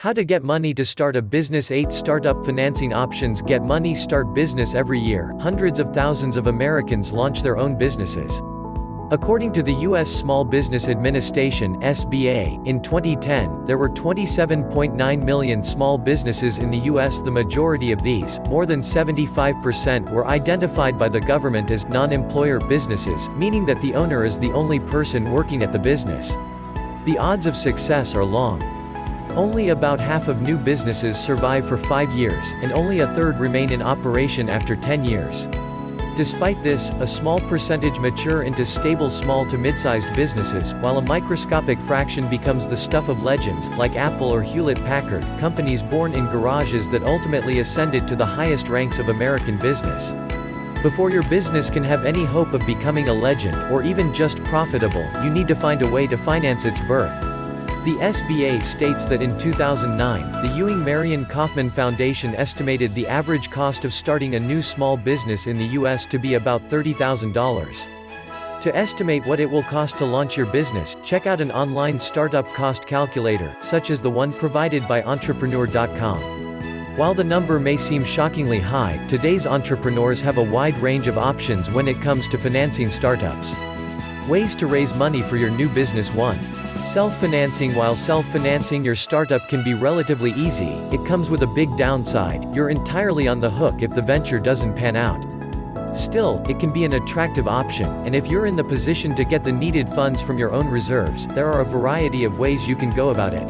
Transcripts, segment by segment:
How to get money to start a business. 8 Startup financing options. Get money. Start business. Every year, hundreds of thousands of Americans launch their own businesses. According to the U.S. Small Business Administration (SBA), in 2010, there were 27.9 million small businesses in the U.S. The majority of these, more than 75%, were identified by the government as non-employer businesses, meaning that the owner is the only person working at the business. The odds of success are long. Only about half of new businesses survive for 5 years, and only a third remain in operation after 10 years. Despite this, a small percentage mature into stable small to mid-sized businesses, while a microscopic fraction becomes the stuff of legends, like Apple or Hewlett-Packard, companies born in garages that ultimately ascended to the highest ranks of American business. Before your business can have any hope of becoming a legend, or even just profitable, you need to find a way to finance its birth. The SBA states that in 2009, the Ewing Marion Kauffman Foundation estimated the average cost of starting a new small business in the U.S. to be about $30,000. To estimate what it will cost to launch your business, check out an online startup cost calculator, such as the one provided by Entrepreneur.com. While the number may seem shockingly high, today's entrepreneurs have a wide range of options when it comes to financing startups. Ways to raise money for your new business. 1. Self-financing. While self-financing your startup can be relatively easy, it comes with a big downside. You're entirely on the hook if the venture doesn't pan out. Still, it can be an attractive option, and if you're in the position to get the needed funds from your own reserves, there are a variety of ways you can go about it.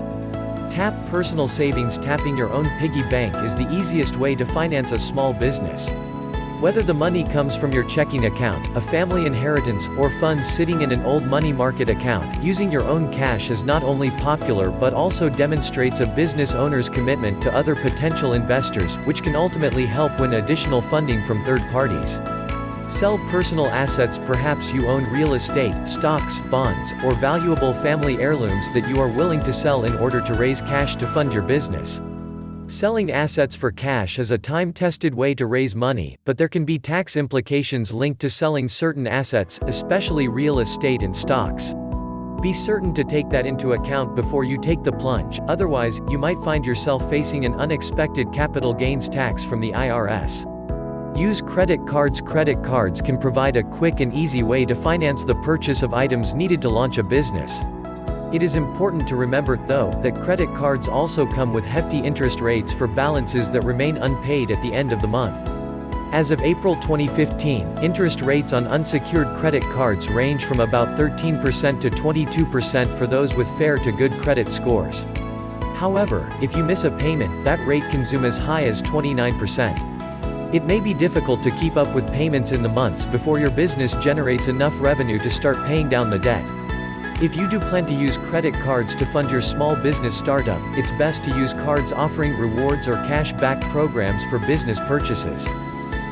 Tap personal savings. Tapping your own piggy bank is the easiest way to finance a small business. Whether the money comes from your checking account, a family inheritance, or funds sitting in an old money market account, using your own cash is not only popular but also demonstrates a business owner's commitment to other potential investors, which can ultimately help win additional funding from third parties. Sell personal assets. Perhaps you own real estate, stocks, bonds, or valuable family heirlooms that you are willing to sell in order to raise cash to fund your business. Selling assets for cash is a time-tested way to raise money, but there can be tax implications linked to selling certain assets, especially real estate and stocks. Be certain to take that into account before you take the plunge, otherwise, you might find yourself facing an unexpected capital gains tax from the IRS. Use credit cards. Credit cards can provide a quick and easy way to finance the purchase of items needed to launch a business. It is important to remember, though, that credit cards also come with hefty interest rates for balances that remain unpaid at the end of the month. As of April 2015, interest rates on unsecured credit cards range from about 13% to 22% for those with fair to good credit scores. However, if you miss a payment, that rate can zoom as high as 29%. It may be difficult to keep up with payments in the months before your business generates enough revenue to start paying down the debt. If you do plan to use credit cards to fund your small business startup, it's best to use cards offering rewards or cash-back programs for business purchases.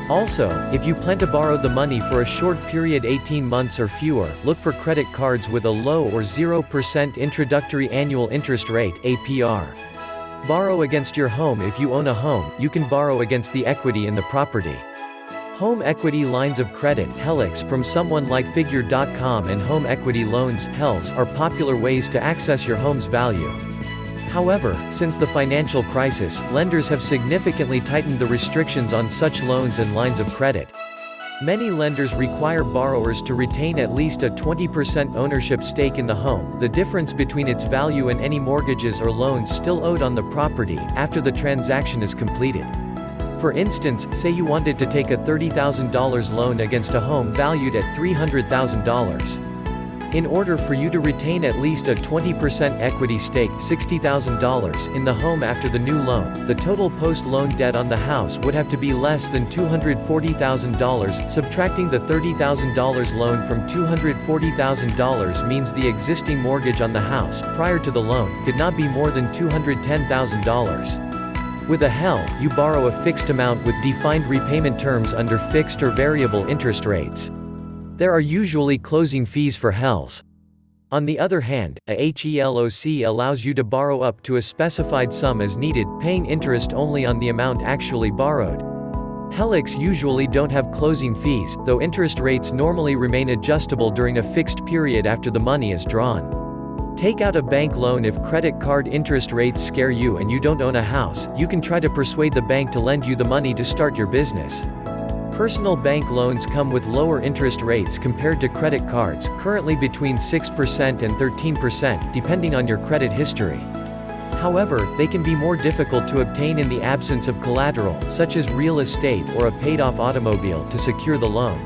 Also, if you plan to borrow the money for a short period 18 months or fewer, look for credit cards with a low or 0% introductory annual interest rate (APR). Borrow against your home. If you own a home, you can borrow against the equity in the property. Home equity lines of credit (HELOCs) from someone like Figure.com and home equity loans (HELs) are popular ways to access your home's value. However, since the financial crisis, lenders have significantly tightened the restrictions on such loans and lines of credit. Many lenders require borrowers to retain at least a 20% ownership stake in the home, the difference between its value and any mortgages or loans still owed on the property, after the transaction is completed. For instance, say you wanted to take a $30,000 loan against a home valued at $300,000. In order for you to retain at least a 20% equity stake ($60,000) in the home after the new loan, the total post-loan debt on the house would have to be less than $240,000. Subtracting the $30,000 loan from $240,000 means the existing mortgage on the house, prior to the loan, could not be more than $210,000. With a HEL, you borrow a fixed amount with defined repayment terms under fixed or variable interest rates. There are usually closing fees for HELs. On the other hand, a HELOC allows you to borrow up to a specified sum as needed, paying interest only on the amount actually borrowed. HELOCs usually don't have closing fees, though interest rates normally remain adjustable during a fixed period after the money is drawn. Take out a bank loan. If credit card interest rates scare you and you don't own a house, you can try to persuade the bank to lend you the money to start your business. Personal bank loans come with lower interest rates compared to credit cards, currently between 6% and 13%, depending on your credit history. However, they can be more difficult to obtain in the absence of collateral, such as real estate or a paid-off automobile, to secure the loan.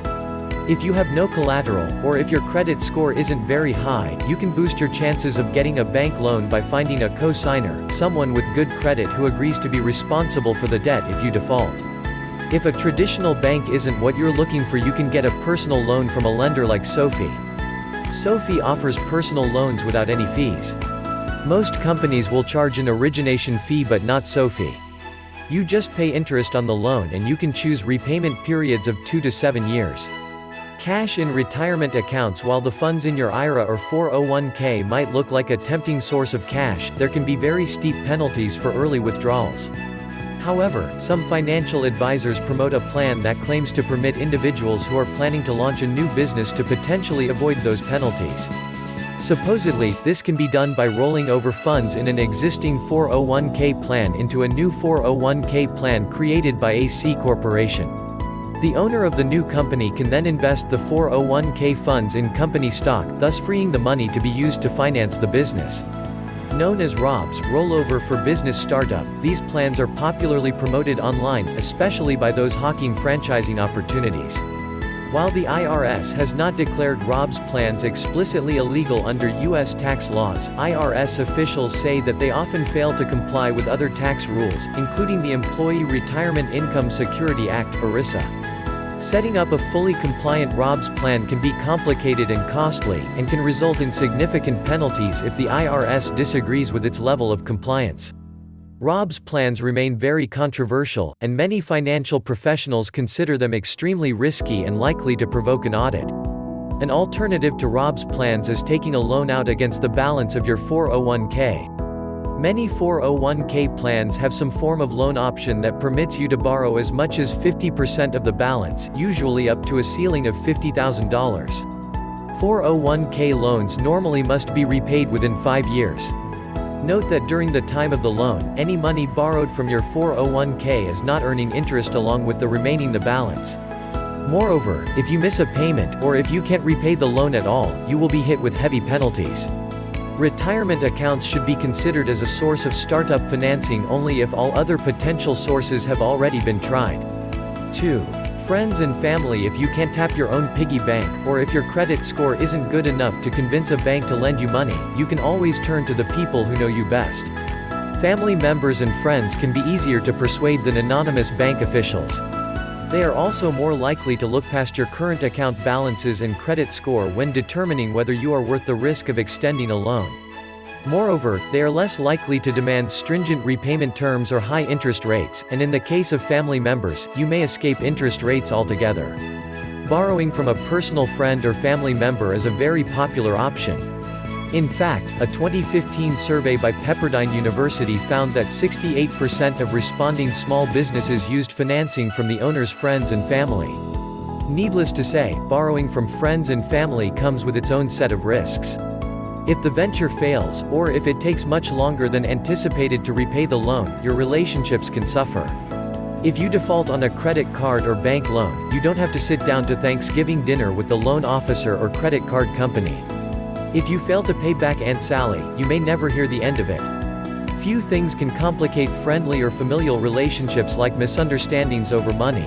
If you have no collateral, or if your credit score isn't very high, you can boost your chances of getting a bank loan by finding a co-signer, someone with good credit who agrees to be responsible for the debt if you default. If a traditional bank isn't what you're looking for, you can get a personal loan from a lender like Sophie. Sophie offers personal loans without any fees. Most companies will charge an origination fee, but not Sophie. You just pay interest on the loan and you can choose repayment periods of 2 to 7 years. Cash in retirement accounts. While the funds in your IRA or 401k might look like a tempting source of cash, there can be very steep penalties for early withdrawals. However, some financial advisors promote a plan that claims to permit individuals who are planning to launch a new business to potentially avoid those penalties. Supposedly, this can be done by rolling over funds in an existing 401k plan into a new 401k plan created by a C corporation. The owner of the new company can then invest the 401k funds in company stock, thus freeing the money to be used to finance the business. Known as Rob's Rollover for Business Startup, these plans are popularly promoted online, especially by those hawking franchising opportunities. While the IRS has not declared Rob's plans explicitly illegal under U.S. tax laws, IRS officials say that they often fail to comply with other tax rules, including the Employee Retirement Income Security Act, ERISA. Setting up a fully compliant Rob's plan can be complicated and costly, and can result in significant penalties if the IRS disagrees with its level of compliance. Rob's plans remain very controversial, and many financial professionals consider them extremely risky and likely to provoke an audit. An alternative to Rob's plans is taking a loan out against the balance of your 401k. Many 401k plans have some form of loan option that permits you to borrow as much as 50% of the balance, usually up to a ceiling of $50,000. 401k loans normally must be repaid within 5 years. Note that during the time of the loan, any money borrowed from your 401k is not earning interest along with the remaining the balance. Moreover, if you miss a payment, or if you can't repay the loan at all, you will be hit with heavy penalties. Retirement accounts should be considered as a source of startup financing only if all other potential sources have already been tried. 2. Friends and family. If you can't tap your own piggy bank, or if your credit score isn't good enough to convince a bank to lend you money, you can always turn to the people who know you best. Family members and friends can be easier to persuade than anonymous bank officials. They are also more likely to look past your current account balances and credit score when determining whether you are worth the risk of extending a loan. Moreover, they are less likely to demand stringent repayment terms or high interest rates, and in the case of family members, you may escape interest rates altogether. Borrowing from a personal friend or family member is a very popular option. In fact, a 2015 survey by Pepperdine University found that 68% of responding small businesses used financing from the owner's friends and family. Needless to say, borrowing from friends and family comes with its own set of risks. If the venture fails, or if it takes much longer than anticipated to repay the loan, your relationships can suffer. If you default on a credit card or bank loan, you don't have to sit down to Thanksgiving dinner with the loan officer or credit card company. If you fail to pay back Aunt Sally, you may never hear the end of it. Few things can complicate friendly or familial relationships like misunderstandings over money.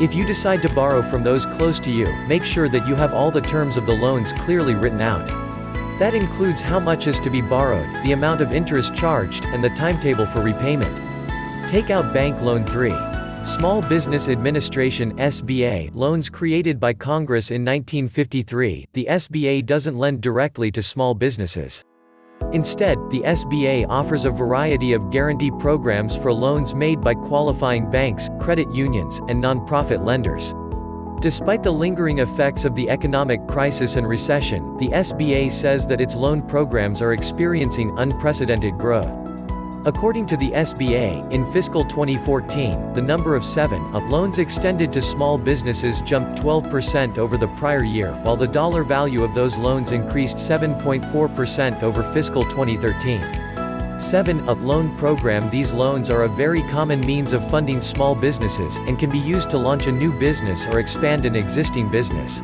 If you decide to borrow from those close to you, make sure that you have all the terms of the loans clearly written out. That includes how much is to be borrowed, the amount of interest charged, and the timetable for repayment. Take out Bank Loan 3. Small Business Administration (SBA) loans created by Congress in 1953. The SBA doesn't lend directly to small businesses. Instead, the SBA offers a variety of guarantee programs for loans made by qualifying banks, credit unions, and nonprofit lenders. Despite the lingering effects of the economic crisis and recession, the SBA says that its loan programs are experiencing unprecedented growth. According to the SBA, in fiscal 2014, the number of 7-up loans extended to small businesses jumped 12% over the prior year, while the dollar value of those loans increased 7.4% over fiscal 2013. 7-up loan program. These loans are a very common means of funding small businesses, and can be used to launch a new business or expand an existing business.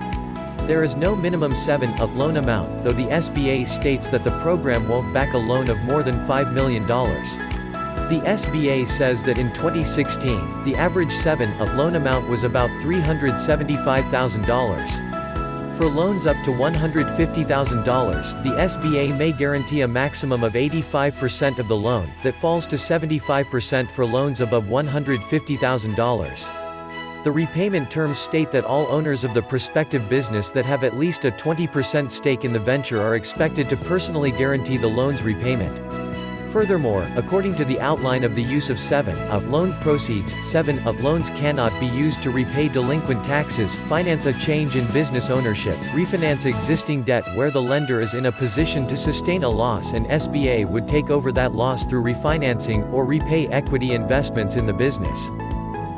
There is no minimum 7-up loan amount, though the SBA states that the program won't back a loan of more than $5 million. The SBA says that in 2016, the average 7-up loan amount was about $375,000. For loans up to $150,000, the SBA may guarantee a maximum of 85% of the loan, that falls to 75% for loans above $150,000. The repayment terms state that all owners of the prospective business that have at least a 20% stake in the venture are expected to personally guarantee the loan's repayment. Furthermore, according to the outline of the use of 7-up loan proceeds, 7-up loans cannot be used to repay delinquent taxes, finance a change in business ownership, refinance existing debt where the lender is in a position to sustain a loss and SBA would take over that loss through refinancing, or repay equity investments in the business.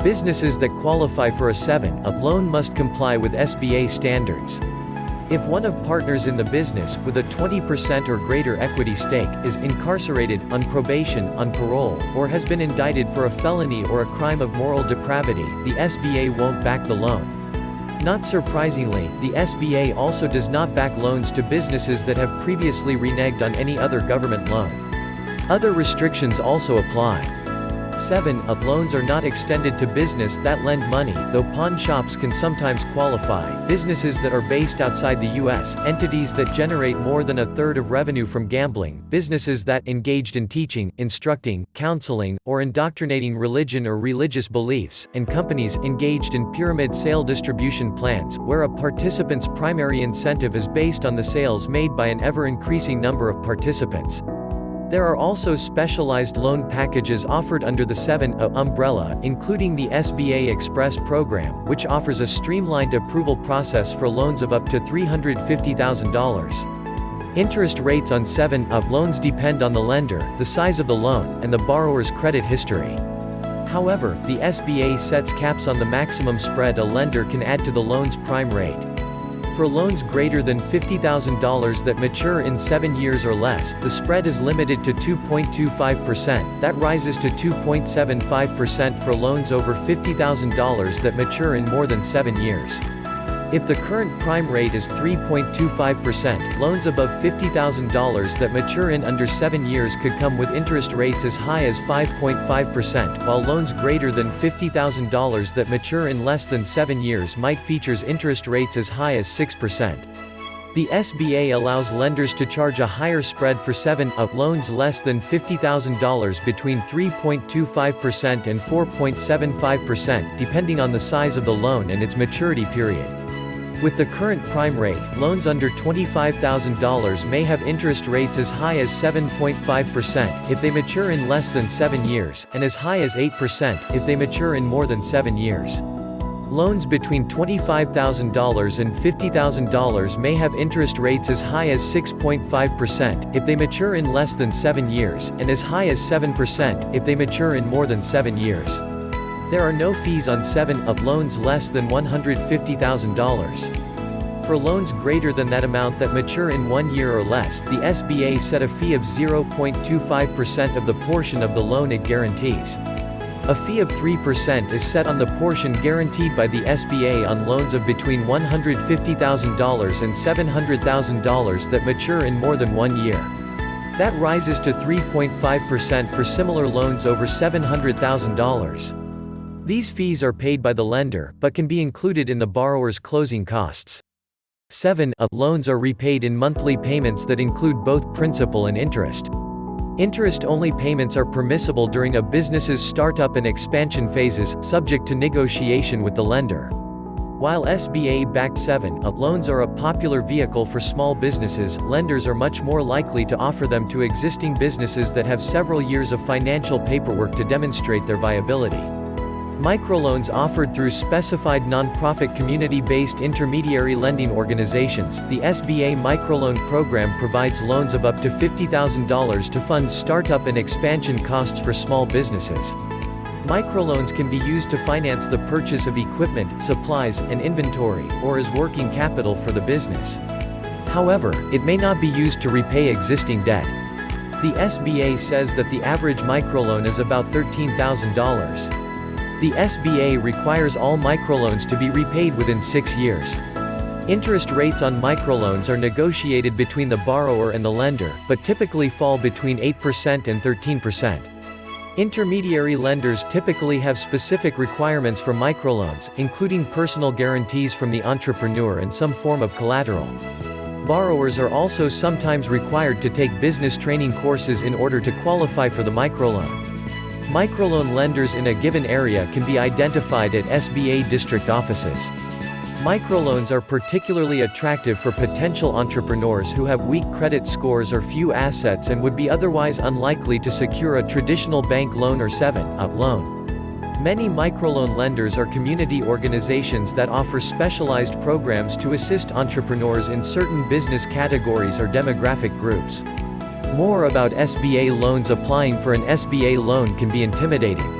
Businesses that qualify for a 7-up loan must comply with SBA standards. If one of partners in the business, with a 20% or greater equity stake, is incarcerated, on probation, on parole, or has been indicted for a felony or a crime of moral depravity, the SBA won't back the loan. Not surprisingly, the SBA also does not back loans to businesses that have previously reneged on any other government loan. Other restrictions also apply. 7-up loans are not extended to business that lend money, though pawn shops can sometimes qualify, businesses that are based outside the U.S., entities that generate more than a third of revenue from gambling, businesses that engaged in teaching, instructing, counseling, or indoctrinating religion or religious beliefs, and companies engaged in pyramid sale distribution plans, where a participant's primary incentive is based on the sales made by an ever-increasing number of participants. There are also specialized loan packages offered under the 7-up umbrella, including the SBA Express program, which offers a streamlined approval process for loans of up to $350,000. Interest rates on 7-up loans depend on the lender, the size of the loan, and the borrower's credit history. However, the SBA sets caps on the maximum spread a lender can add to the loan's prime rate. For loans greater than $50,000 that mature in 7 years or less, the spread is limited to 2.25%, that rises to 2.75% for loans over $50,000 that mature in more than 7 years. If the current prime rate is 3.25%, loans above $50,000 that mature in under 7 years could come with interest rates as high as 5.5%, while loans greater than $50,000 that mature in less than 7 years might feature interest rates as high as 6%. The SBA allows lenders to charge a higher spread for 7-up loans less than $50,000 between 3.25% and 4.75%, depending on the size of the loan and its maturity period. With the current prime rate, loans under $25,000 may have interest rates as high as 7.5% if they mature in less than 7 years, and as high as 8% if they mature in more than 7 years. Loans between $25,000 and $50,000 may have interest rates as high as 6.5% if they mature in less than 7 years, and as high as 7% if they mature in more than 7 years. There are no fees on 7-up loans less than $150,000. For loans greater than that amount that mature in 1 year or less, the SBA set a fee of 0.25% of the portion of the loan it guarantees. A fee of 3% is set on the portion guaranteed by the SBA on loans of between $150,000 and $700,000 that mature in more than 1 year. That rises to 3.5% for similar loans over $700,000. These fees are paid by the lender, but can be included in the borrower's closing costs. 7-up loans are repaid in monthly payments that include both principal and interest. Interest-only payments are permissible during a business's startup and expansion phases, subject to negotiation with the lender. While SBA-backed 7-up loans are a popular vehicle for small businesses, lenders are much more likely to offer them to existing businesses that have several years of financial paperwork to demonstrate their viability. Microloans offered through specified nonprofit community-based intermediary lending organizations. The SBA Microloan Program provides loans of up to $50,000 to fund startup and expansion costs for small businesses. Microloans can be used to finance the purchase of equipment, supplies, and inventory, or as working capital for the business. However, it may not be used to repay existing debt. The SBA says that the average microloan is about $13,000. The SBA requires all microloans to be repaid within 6 years. Interest rates on microloans are negotiated between the borrower and the lender, but typically fall between 8% and 13%. Intermediary lenders typically have specific requirements for microloans, including personal guarantees from the entrepreneur and some form of collateral. Borrowers are also sometimes required to take business training courses in order to qualify for the microloan. Microloan lenders in a given area can be identified at SBA district offices. Microloans are particularly attractive for potential entrepreneurs who have weak credit scores or few assets and would be otherwise unlikely to secure a traditional bank loan or 7-up loan. Many microloan lenders are community organizations that offer specialized programs to assist entrepreneurs in certain business categories or demographic groups. More about SBA loans. Applying for an SBA loan can be intimidating.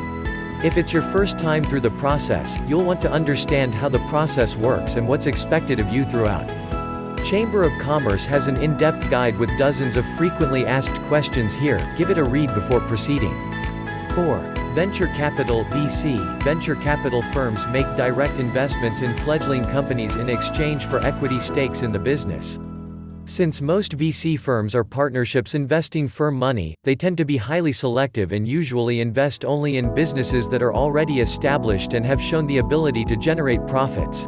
If it's your first time through the process, you'll want to understand how the process works and what's expected of you throughout. Chamber of Commerce has an in-depth guide with dozens of frequently asked questions here. Give it a read before proceeding. 4. Venture capital (VC). Venture capital firms make direct investments in fledgling companies in exchange for equity stakes in the business. Since most VC firms are partnerships investing firm money, they tend to be highly selective and usually invest only in businesses that are already established and have shown the ability to generate profits.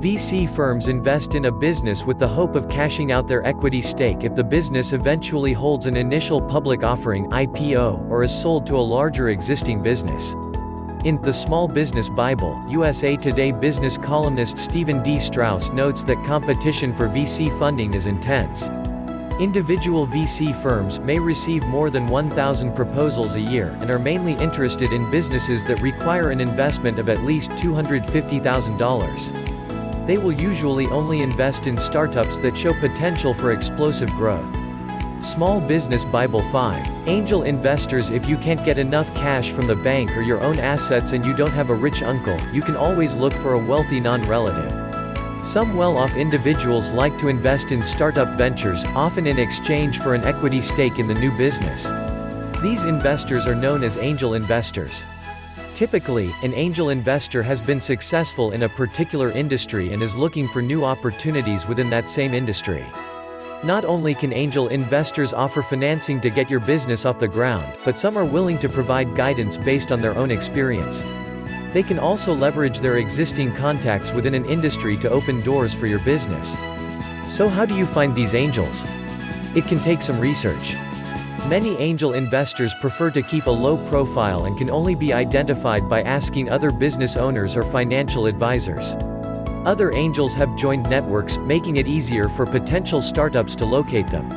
VC firms invest in a business with the hope of cashing out their equity stake if the business eventually holds an initial public offering (IPO) or is sold to a larger existing business. In The Small Business Bible, USA Today business columnist Stephen D. Strauss notes that competition for VC funding is intense. Individual VC firms may receive more than 1,000 proposals a year, and are mainly interested in businesses that require an investment of at least $250,000. They will usually only invest in startups that show potential for explosive growth. Small Business Bible 5. Angel investors. If you can't get enough cash from the bank or your own assets and you don't have a rich uncle, you can always look for a wealthy non-relative. Some well-off individuals like to invest in startup ventures, often in exchange for an equity stake in the new business. These investors are known as angel investors. Typically, an angel investor has been successful in a particular industry and is looking for new opportunities within that same industry. Not only can angel investors offer financing to get your business off the ground, but some are willing to provide guidance based on their own experience. They can also leverage their existing contacts within an industry to open doors for your business. So how do you find these angels? It can take some research. Many angel investors prefer to keep a low profile and can only be identified by asking other business owners or financial advisors. Other angels have joined networks, making it easier for potential startups to locate them.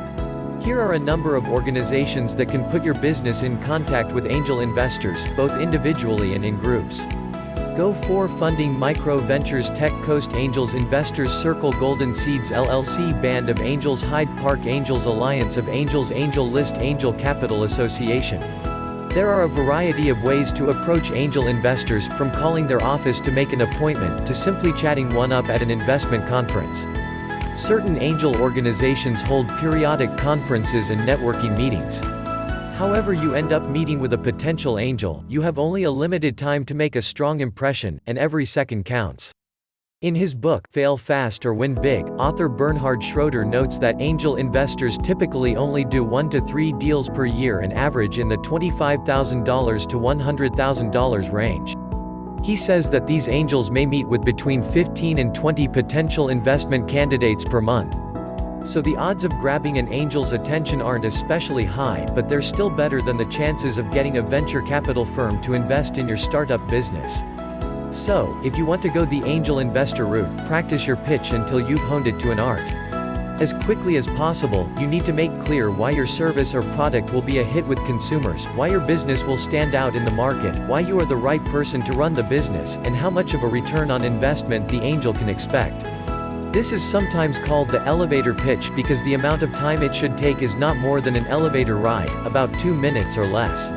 Here are a number of organizations that can put your business in contact with angel investors, both individually and in groups. Go4 Funding, Micro Ventures, Tech Coast Angels, Investors Circle, Golden Seeds LLC, Band of Angels, Hyde Park Angels, Alliance of Angels, Angel List, Angel Capital Association. There are a variety of ways to approach angel investors, from calling their office to make an appointment, to simply chatting one up at an investment conference. Certain angel organizations hold periodic conferences and networking meetings. However you end up meeting with a potential angel, you have only a limited time to make a strong impression, and every second counts. In his book, Fail Fast or Win Big, author Bernhard Schroeder notes that angel investors typically only do 1 to 3 deals per year and average in the $25,000 to $100,000 range. He says that these angels may meet with between 15 and 20 potential investment candidates per month. So the odds of grabbing an angel's attention aren't especially high, but they're still better than the chances of getting a venture capital firm to invest in your startup business. So, if you want to go the angel investor route, practice your pitch until you've honed it to an art. As quickly as possible, you need to make clear why your service or product will be a hit with consumers, why your business will stand out in the market, why you are the right person to run the business, and how much of a return on investment the angel can expect. This is sometimes called the elevator pitch because the amount of time it should take is not more than an elevator ride, about 2 minutes or less.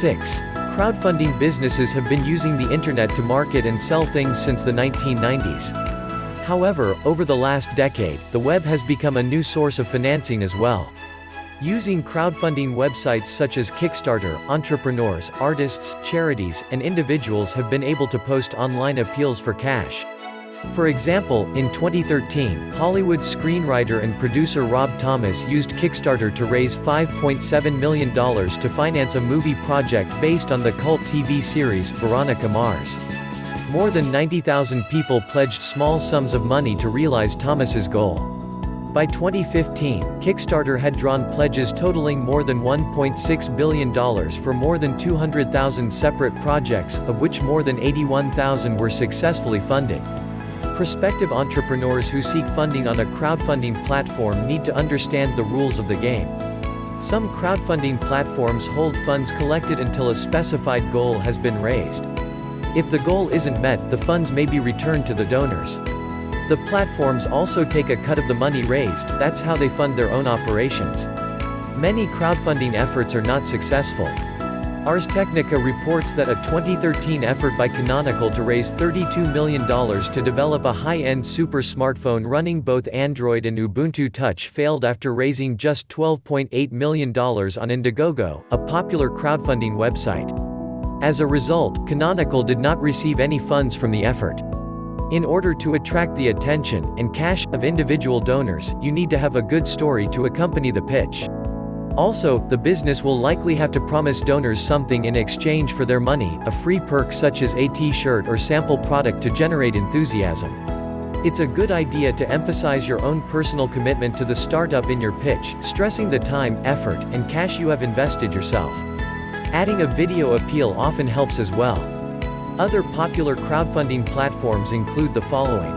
6. Crowdfunding businesses have been using the internet to market and sell things since the 1990s. However, over the last decade, the web has become a new source of financing as well. Using crowdfunding websites such as Kickstarter, entrepreneurs, artists, charities, and individuals have been able to post online appeals for cash. For example, in 2013, Hollywood screenwriter and producer Rob Thomas used Kickstarter to raise $5.7 million to finance a movie project based on the cult TV series, Veronica Mars. More than 90,000 people pledged small sums of money to realize Thomas's goal. By 2015, Kickstarter had drawn pledges totaling more than $1.6 billion for more than 200,000 separate projects, of which more than 81,000 were successfully funded. Prospective entrepreneurs who seek funding on a crowdfunding platform need to understand the rules of the game. Some crowdfunding platforms hold funds collected until a specified goal has been raised. If the goal isn't met, the funds may be returned to the donors. The platforms also take a cut of the money raised, that's how they fund their own operations. Many crowdfunding efforts are not successful. Ars Technica reports that a 2013 effort by Canonical to raise $32 million to develop a high-end super smartphone running both Android and Ubuntu Touch failed after raising just $12.8 million on Indiegogo, a popular crowdfunding website. As a result, Canonical did not receive any funds from the effort. In order to attract the attention and cash of individual donors, you need to have a good story to accompany the pitch. Also, the business will likely have to promise donors something in exchange for their money, a free perk such as a t-shirt or sample product to generate enthusiasm. It's a good idea to emphasize your own personal commitment to the startup in your pitch, stressing the time, effort, and cash you have invested yourself. Adding a video appeal often helps as well. Other popular crowdfunding platforms include the following: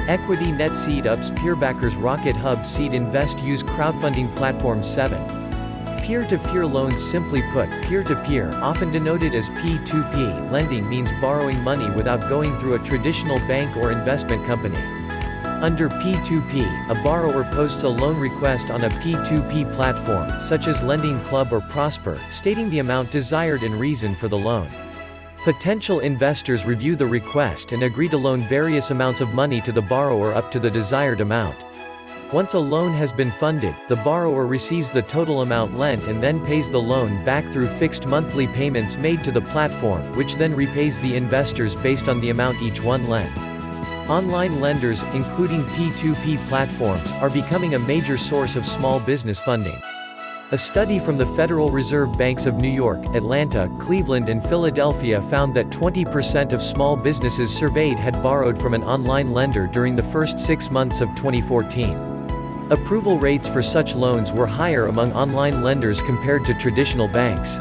Equity Net, Seed Ups, Peerbackers, Rocket Hub, Seed Invest. Use crowdfunding platforms. 7. Peer-to-peer loans. Simply put, peer-to-peer, often denoted as P2P, lending means borrowing money without going through a traditional bank or investment company. Under P2P, a borrower posts a loan request on a P2P platform, such as Lending Club or Prosper, stating the amount desired and reason for the loan. Potential investors review the request and agree to loan various amounts of money to the borrower up to the desired amount. Once a loan has been funded, the borrower receives the total amount lent and then pays the loan back through fixed monthly payments made to the platform, which then repays the investors based on the amount each one lent. Online lenders, including P2P platforms, are becoming a major source of small business funding. A study from the Federal Reserve Banks of New York, Atlanta, Cleveland and Philadelphia found that 20% of small businesses surveyed had borrowed from an online lender during the first 6 months of 2014. Approval rates for such loans were higher among online lenders compared to traditional banks.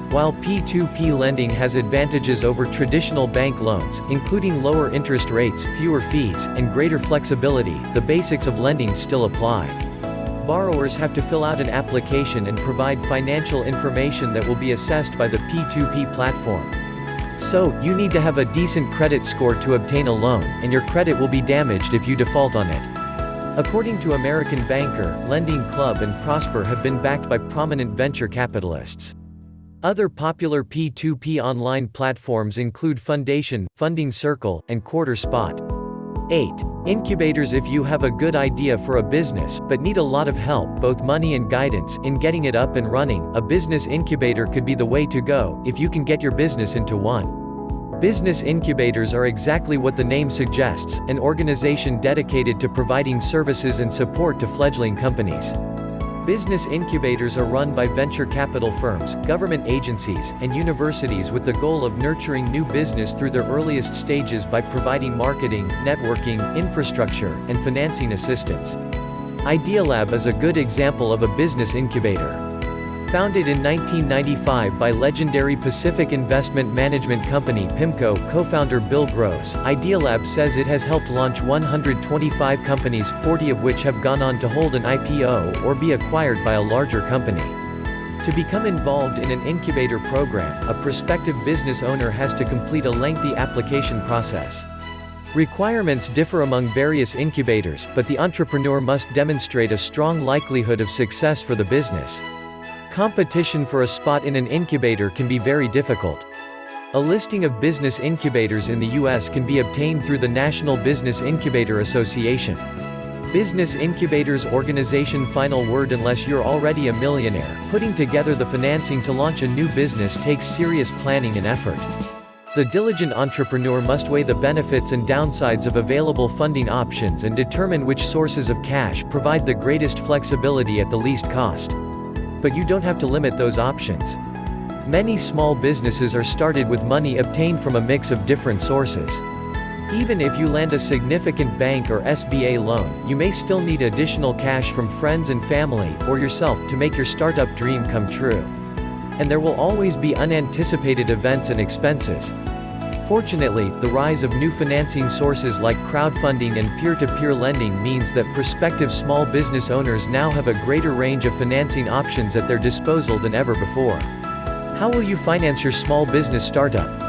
While P2P lending has advantages over traditional bank loans, including lower interest rates, fewer fees, and greater flexibility, the basics of lending still apply. Borrowers have to fill out an application and provide financial information that will be assessed by the P2P platform. So, you need to have a decent credit score to obtain a loan, and your credit will be damaged if you default on it. According to American Banker, Lending Club and Prosper have been backed by prominent venture capitalists. Other popular P2P online platforms include Fundation, Funding Circle, and Quarter Spot. 8. Incubators. If you have a good idea for a business, but need a lot of help, both money and guidance, in getting it up and running, a business incubator could be the way to go, if you can get your business into one. Business incubators are exactly what the name suggests, an organization dedicated to providing services and support to fledgling companies. Business incubators are run by venture capital firms, government agencies, and universities with the goal of nurturing new business through their earliest stages by providing marketing, networking, infrastructure, and financing assistance. Idealab is a good example of a business incubator. Founded in 1995 by legendary Pacific Investment Management Company (PIMCO) co-founder Bill Gross, Idealab says it has helped launch 125 companies, 40 of which have gone on to hold an IPO or be acquired by a larger company. To become involved in an incubator program, a prospective business owner has to complete a lengthy application process. Requirements differ among various incubators, but the entrepreneur must demonstrate a strong likelihood of success for the business. Competition for a spot in an incubator can be very difficult. A listing of business incubators in the U.S. can be obtained through the National Business Incubator Association. Business Incubators Organization. Final word: unless you're already a millionaire, putting together the financing to launch a new business takes serious planning and effort. The diligent entrepreneur must weigh the benefits and downsides of available funding options and determine which sources of cash provide the greatest flexibility at the least cost. But you don't have to limit those options. Many small businesses are started with money obtained from a mix of different sources. Even if you land a significant bank or SBA loan, you may still need additional cash from friends and family, or yourself, to make your startup dream come true. And there will always be unanticipated events and expenses. Fortunately, the rise of new financing sources like crowdfunding and peer-to-peer lending means that prospective small business owners now have a greater range of financing options at their disposal than ever before. How will you finance your small business startup?